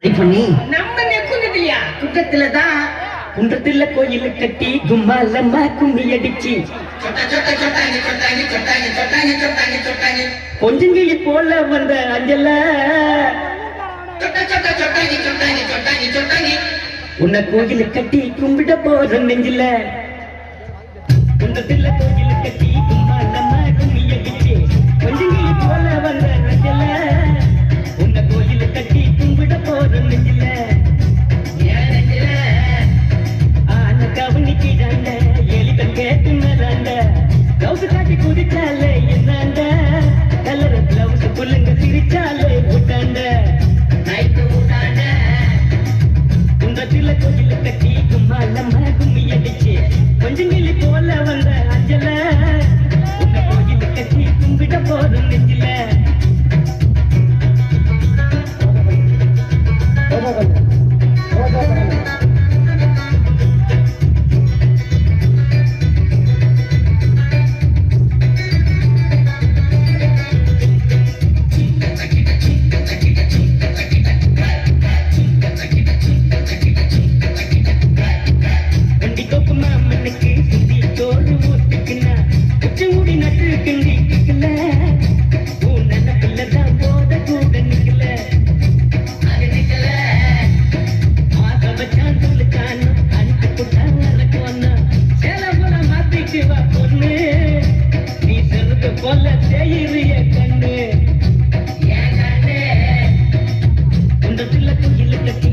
பண்ணி நம்ம நெக்குந்ததில்லையா குற்றத்துலதான் குன்றத்துல கோயில் கட்டி கும்மாலம்மா கும்மி அடிச்சு கொஞ்சங்கிளி போல வந்த அஞ்சல உன்னை கோயில் கட்டி கும்பிட போற நெஞ்சில குன்றத்துல கோயில் கட்டி கும்மாலம்மா கும்மி அடிச்சு கொஞ்சங்கிளி போல வந்த அஞ்சல உன்னை கோயில் கட்டி கும்பிட போற நெஞ்சில கவனிக்கிறாண்ட எலிகள் கேட்டு மேலாண்ட பிளவுஸ் காட்டி குதிச்சாலே என்னாண்ட கலர் பிளவுஸ் புள்ளுங்க சிரிச்சாலே ஊட்டாண்ட நைட்டு ஊட்டாண்ட குன்றத்துல கோயில் கட்டி கும்மாலம்மா கும்மி அடிச்சு கொஞ்சம் கிளி போல வந்த அஞ்சல உன்ன கோயில் கட்டி கும்பிட போதும் நெஞ்சில கொல்ல செய்ய கண்ணு குன்றத்துல கோயில் கட்டி